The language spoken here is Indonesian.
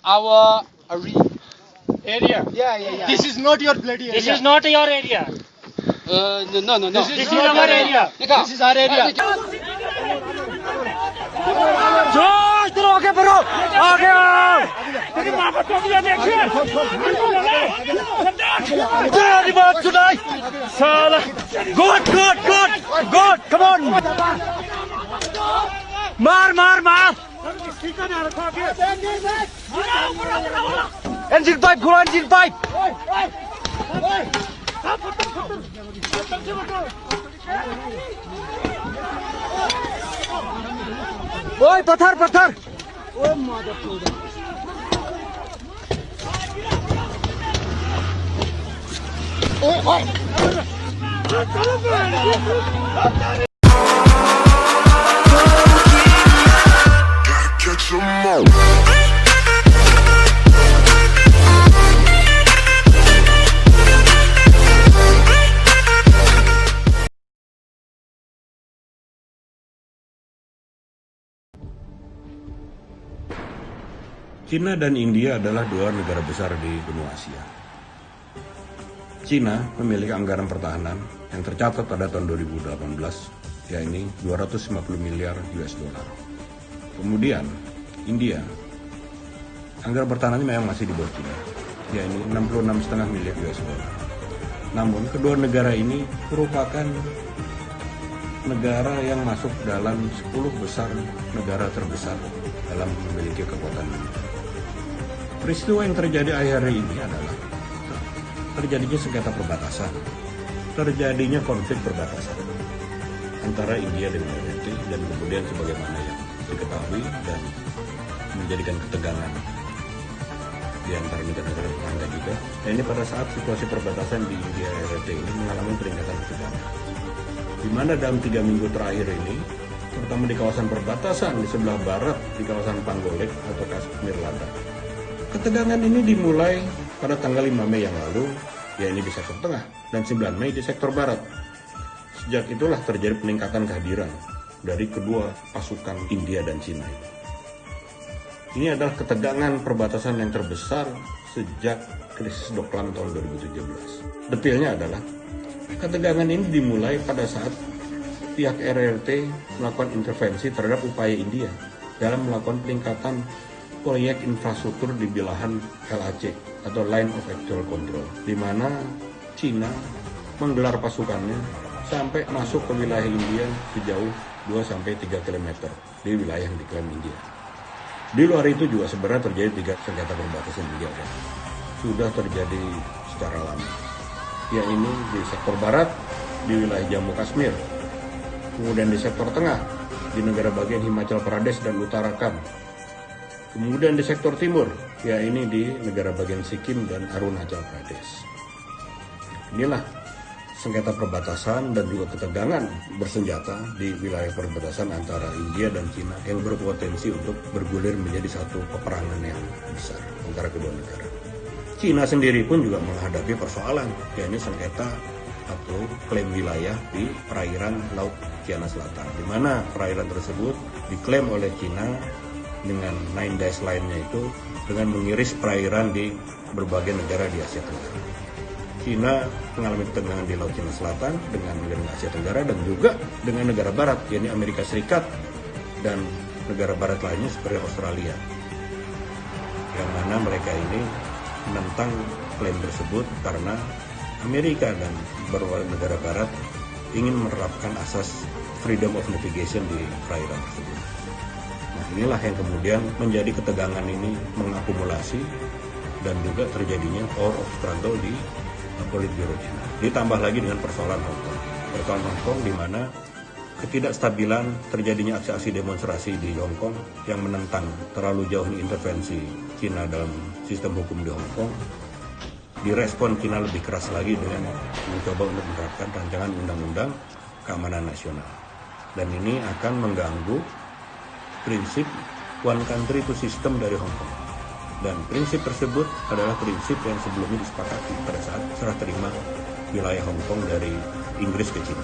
our Area. yeah. This is not your bloody area. This is not your area. No. This This is our area. This is our area. इधर आगे बढ़ो, आगे आओ। तेरी माँ को टोपियाँ देखिए। तेरी बात सुनाई, साला। Good, come on. मार. Engine pipe, घुरो engine pipe. ओए पत्थर ओए मादर Cina dan India adalah dua negara besar di benua Asia. Cina memiliki anggaran pertahanan yang tercatat pada tahun 2018, yakni 250 miliar US dollar. Kemudian, India, anggaran pertahanannya memang masih di bawah Cina, yakni 66,5 miliar US dollar. Namun, kedua negara ini merupakan negara yang masuk dalam 10 besar negara terbesar dalam memiliki kekuatan militer. Peristiwa yang terjadi akhir ini adalah terjadinya sengketa perbatasan, terjadinya konflik perbatasan antara India dengan RRT, dan kemudian sebagaimana yang diketahui dan menjadikan ketegangan di antara negara-negara tetangga juga. Dan ini pada saat situasi perbatasan di India RRT ini mengalami peningkatan ketegangan, di mana dalam 3 minggu terakhir ini, terutama di kawasan perbatasan di sebelah barat, di kawasan Pangolek atau Kashmir Ladakh, ketegangan ini dimulai pada tanggal 5 Mei yang lalu, yakni di sektor tengah, dan 9 Mei di sektor barat. Sejak itulah terjadi peningkatan kehadiran dari kedua pasukan India dan Cina. Ini adalah ketegangan perbatasan yang terbesar sejak krisis Doklam tahun 2017. Detailnya adalah, ketegangan ini dimulai pada saat pihak RRT melakukan intervensi terhadap upaya India dalam melakukan peningkatan proyek infrastruktur di belahan LAC atau Line of Actual Control, di mana Cina menggelar pasukannya sampai masuk ke wilayah India sejauh 2-3 km di wilayah yang diklaim India. Di luar itu juga sebenarnya terjadi 3 sengketa perbatasan India dan sudah terjadi secara lama, yaitu di sektor barat di wilayah Jammu Kashmir, kemudian di sektor tengah di negara bagian Himachal Pradesh dan Uttarakhand, kemudian di sektor timur, yaitu di negara bagian Sikkim dan Arunachal Pradesh. Inilah sengketa perbatasan dan juga ketegangan bersenjata di wilayah perbatasan antara India dan Cina yang berpotensi untuk bergulir menjadi satu peperangan yang besar antara kedua negara. Cina sendiri pun juga menghadapi persoalan, yaitu sengketa atau klaim wilayah di perairan Laut Cina Selatan, di mana perairan tersebut diklaim oleh Cina dengan 9 dash line-nya itu dengan mengiris perairan di berbagai negara di Asia Tenggara. Cina mengalami ketegangan di Laut Cina Selatan dengan negara Asia Tenggara dan juga dengan negara barat, yaitu Amerika Serikat dan negara barat lainnya seperti Australia, yang mana mereka ini menentang klaim tersebut karena Amerika dan beberapa negara barat ingin menerapkan asas freedom of navigation di perairan tersebut. Nah, inilah yang kemudian menjadi ketegangan ini mengakumulasi dan juga terjadinya power of struggle di Politburo Cina. Ditambah lagi dengan persoalan Hong Kong. Persoalan Hong Kong di mana ketidakstabilan terjadinya aksi-aksi demonstrasi di Hong Kong yang menentang terlalu jauhnya intervensi Cina dalam sistem hukum di Hong Kong. Direspon Cina lebih keras lagi dengan mencoba untuk menerapkan rancangan undang-undang keamanan nasional. Dan ini akan mengganggu prinsip one country two system dari Hong Kong. Dan prinsip tersebut adalah prinsip yang sebelumnya disepakati pada saat serah terima wilayah Hong Kong dari Inggris ke Cina.